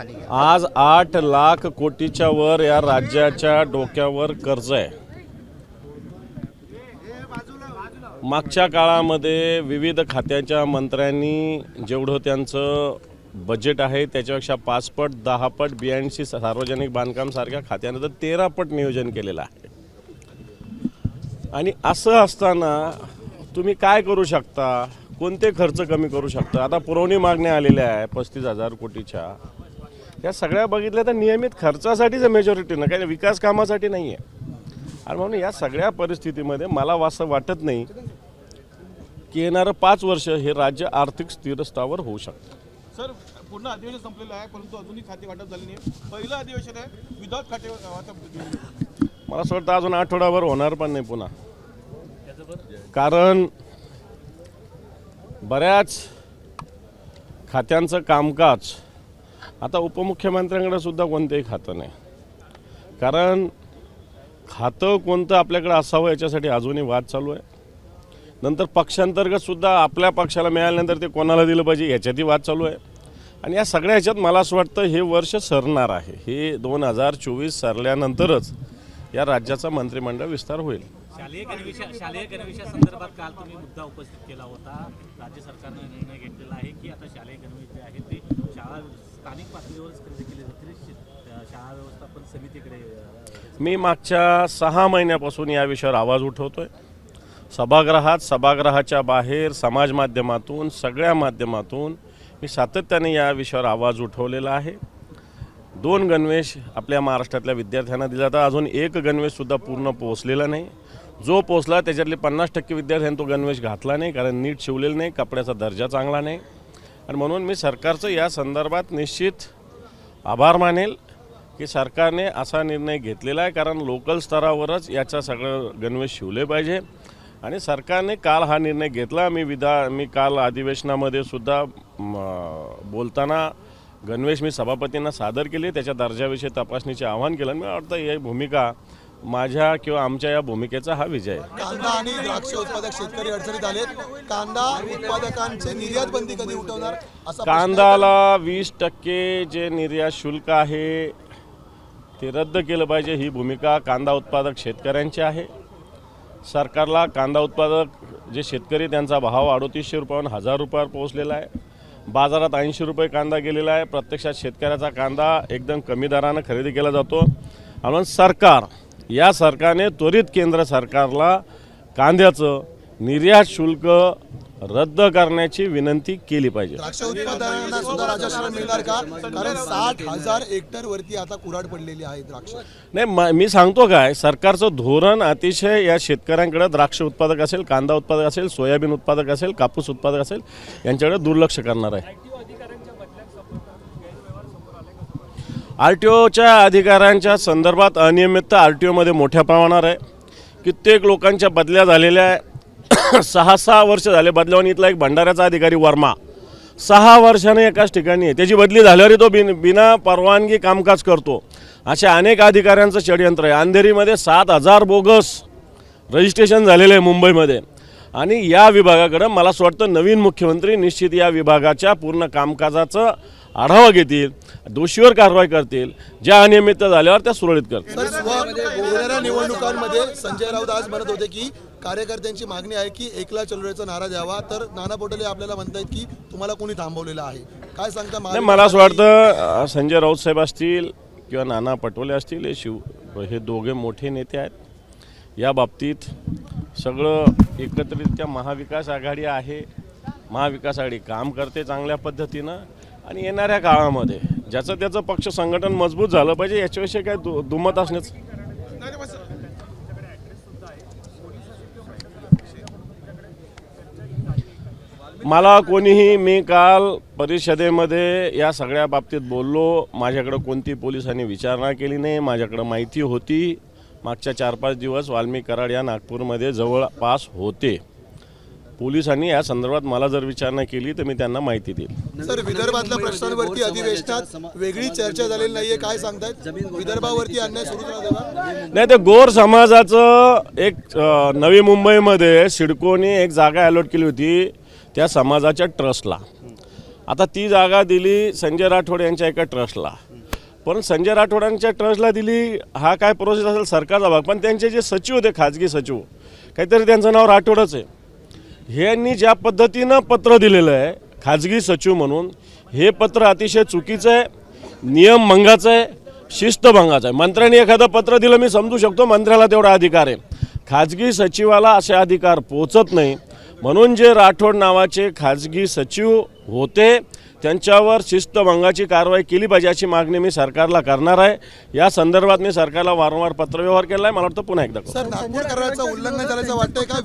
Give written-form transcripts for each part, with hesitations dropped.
खाली घ्या. आज 8 लाख कोटीच्या वर या राज्याच्या डोक्यावर कर्ज आहे. मागच्या काळामध्ये विविध खात्याच्या मंत्र्यांनी जेवढं त्यांचं बजेट आहे त्याच्यापेक्षा 5 पट 10 पट BNC सार्वजनिक बांधकाम सारख्या खात्यानं तर 13 पट नियोजन केलेलं आहे. आणि असं असताना तुम्ही काय करू शकता, कोणते खर्च कमी करू शकता. आता पुरवणी मागण्या आलेल्या आहे 35,000 कोटीच्या. या सगळ्या बघितल्या तर नियमित खर्चासाठीच मेजॉरिटी ना, काही विकास कामासाठी नाही आहे. आणि म्हणून या सगळ्या परिस्थितीमध्ये मला असं वाटत नाही की येणारं 5 वर्ष हे राज्य आर्थिक स्थिरस्थावर होऊ शकतं. सर, पूर्ण अधिवेशन संपलेलं आहे परंतु अजूनही खाते वाटप झाले नाही. पहिलं अधिवेशन आहे विदाउट खाते वाटप. मला असं वाटतं अजून आठवडाभर होणार पण नाही पुन्हा. कारण बऱ्याच खात्यांचं कामकाज आता उपमुख्यमंत्र्यांकडे सुद्धा कोणतेही खातं नाही. कारण खातं कोणतं आपल्याकडे असावं याच्यासाठी अजूनही वाद चालू आहे. नंतर पक्षांतर्गत सुद्धा आपल्या पक्षाला मिळाल्यानंतर ते कोणाला दिलं पाहिजे याच्यातही वाद चालू आहे. आणि या सगळ्या ह्याच्यात मला असं वाटतं हे वर्ष सरणार आहे. हे 2024 सरल्यानंतरच या राज्याचा मंत्रिमंडळ विस्तार होईल. शालेय गणवेशासंदर्भात काल तुम्ही मुद्दा उपस्थित केला होता. राज्य सरकारने निर्णय घेतलेला आहे की आता शालेय गणवेश जे आहेत ते शाळा स्थानिक पातळीवरच खरेदी केले जातील, शाळा व्यवस्थापन समितीकडे. मी मागच्या 6 महिन्यापासून या विषयावर आवाज उठवतोय. सभागृहात, सभागृहाच्या बाहेर, समाज माध्यमातून, सगळ्या माध्यमातून मी सातत्याने या विषयावर आवाज उठवलेला आहे. 2 गणवेश आपल्या महाराष्ट्रातल्या विद्यार्थ्यांना दिला जातात. अजून 1 गणवेशसुद्धा पूर्ण पोहोचलेला नाही. जो पोचला त्याच्यातले 50% विद्यार्थ्यांनी तो गणवेश घातला नाही, कारण नीट शिवलेलं नाही, कपड्याचा दर्जा चांगला नाही. आणि म्हणून मी सरकारचं या संदर्भात निश्चित आभार मानेल की सरकारने असा निर्णय घेतलेला आहे. कारण लोकल स्तरावरच याचा सगळं गणवेश शिवले पाहिजे. आणि सरकारने काल हा निर्णय घेतला. मी काल अधिवेशनामध्ये सुद्धा बोलताना गणवेश मी सभापतींना सादर केले, त्याच्या दर्जाविषयी तपासणीचे आवाहन केलं. मला वाटतं ही भूमिका माझ्या किंवा आमच्या या भूमिकेचा हा विजय आहे. कांदा आणि द्राक्ष उत्पादक शेतकरी अडचणीत आलेत. कांदा उत्पादकांचे निर्यात बंदी कधी उठवणार असा कांद्याला 20% जे निर्यात शुल्क आहे ते रद्द केलं पाहिजे, ही भूमिका कांदा उत्पादक शेतकऱ्यांची आहे. सरकारला कांदा उत्पादक जे शेतकरी त्यांचा भाव 3800 रुपयाहून 1000 रुपयावर पोहोचलेला आहे. बाजारात 80 रुपये कांदा गेलेला आहे. प्रत्यक्षात शेतकऱ्याचा कांदा एकदम कमी दरानं खरेदी केला जातो. आणि सरकारने त्वरित केंद्र सरकारला कांद्याचं निर्यात शुल्क रद्द करण्याची विनंती केली पाहिजे. द्राक्ष उत्पादनांना सुद्धा राजश्रम मिळणार का? कारण 60,000 हेक्टर वरती आता कुऱ्हाड पडलेली आहे द्राक्ष. नाही, मी सांगतो काय, सरकारचं धोरण अतिशय या शेतकऱ्यांकडे, द्राक्ष उत्पादक असेल, कांदा उत्पादक असेल, सोयाबीन उत्पादक असेल, कापूस उत्पादक असेल, यांच्याकडे दुर्लक्ष करणार आहे. RTOच्या अधिकाऱ्यांच्या संदर्भात अनियमितता RTOमध्ये मोठ्या प्रमाणावर आहे. कित्येक लोकांच्या बदल्या झालेल्या आहे. 6 वर्ष झाले बदलावून. इथला एक भंडाऱ्याचा अधिकारी वर्मा 6 वर्षाने एकाच ठिकाणी आहे. त्याची बदली झाल्यावर तो बिना परवानगी कामकाज करतो. अशा अनेक अधिकाऱ्यांचं षडयंत्र आहे. अंधेरीमध्ये 7,000 बोगस रजिस्ट्रेशन झालेलं आहे मुंबईमध्ये. आणि या विभागाकडं मला असं वाटतं नवीन मुख्यमंत्री निश्चित या विभागाच्या पूर्ण कामकाजाचं आढावा घेतील, दोषीवर कारवाई करतील, ज्या अनियमितता झाल्यावर त्या सुरळीत करतील. येणाऱ्या निवडणुकांमध्ये संजय राऊत आज म्हणत होते की कार्यकर्त्यांची मागणी आहे की एकला चलोरेचा नारा द्यावा. तर नाना पटोले आपल्याला म्हणतायत की तुम्हाला कोणी थांबवलेलं आहे, काय सांगता? मला असं वाटतं संजय राऊत साहेब असतील किंवा नाना पटोले असतील, हे दोघे मोठे नेते आहेत. या बाबतीत सगळं एकत्रितरित्या महाविकास आघाडी आहे. महाविकास आघाडी काम करते चांगल्या पद्धतीनं. आणि येणाऱ्या काळामध्ये ज्याचं त्याचं पक्ष संघटन मजबूत झालं पाहिजे, याच्याविषयी काय दुमत असण्याचं. मला कोणीही, मी काल परिषदेमध्ये या सगळ्या बाबतीत बोललो. माझ्याकडं कोणती पोलिसांनी विचारणा केली नाही. माझ्याकडं माहिती होती. मागच्या 4-5 दिवस वाल्मिक कराड या नागपूरमध्ये जवळपास होते. पोलिसांनी या संदर्भात मला जर विचारणा केली तर मी त्यांना माहिती देईल. सर, विदर्भातल्या प्रश्नांवरती अधिवेशनात वेगळी चर्चा झालेली नाहीये, काय सांगतायत? विदर्भावरती अन्याय सुरूच राहतो? नाही, ते गोर समाजाचं एक नवी मुंबईमध्ये सिडकोने एक जागा अलॉट केली होती त्या समाजाच्या ट्रस्टला. आता ती जागा दिली संजय राठोड यांच्या एका ट्रस्टला, पण संजय राठोड यांच्या ट्रस्टला दिली हा काय प्रोसेस असेल सरकारचा भाग, पण त्यांचे जे सचिव होते खाजगी सचिव काहीतरी त्यांचं नाव राठोडच आहे, ह्यांनी ज्या पद्धतीनं पत्र दिलेलं आहे खाजगी सचिव म्हणून, हे पत्र अतिशय चुकीचं आहे, नियमभंगाचं आहे, शिस्तभंगाचं आहे. मंत्र्यांनी एखादं पत्र दिलं मी समजू शकतो, मंत्र्याला तेवढा अधिकार आहे, खाजगी सचिवाला असे अधिकार पोचत नाही. म्हणून जे राठोड नावाचे खाजगी सचिव होते त्यांच्यावर शिस्तभंगाची कारवाई केली पाहिजे अशी मागणी मी सरकारला करणार आहे. या संदर्भात मी सरकारला वारंवार पत्रव्यवहार केला आहे, मला वाटतं पुन्हा एकदा करू. सर, नागपूर कराराचं उल्लंघन झाल्याचं वाटतंय का?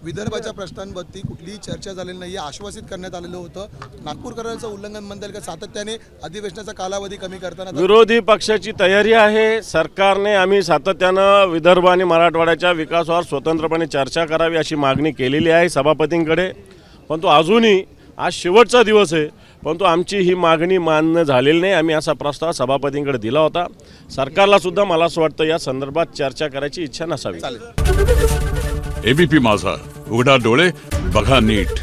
विदर्भाच्या प्रश्नांवरती कुठलीही चर्चा झालेली नाही, आश्वासित करण्यात आलेलं होतं. नागपूर कराराचं उल्लंघन म्हणता येईल का सातत्याने अधिवेशनाचा कालावधी कमी करताना? विरोधी पक्षाची तयारी आहे. सरकारने आम्ही सातत्यानं विदर्भ आणि मराठवाड्याच्या विकासावर स्वतंत्रपणे चर्चा करावी अशी मागणी केलेली आहे सभापतींकडे, परंतु अजूनही आज शेवटचा दिवस आहे परंतु आमची ही मागणी मान्य झालेली नाही. आम्ही असा प्रस्ताव सभापतींकडे दिला होता. सरकारला सुद्धा मला असं वाटतं या संदर्भात चर्चा करायची इच्छा नसावी. एबीपी माझा, उघडा डोळे बघा नीट.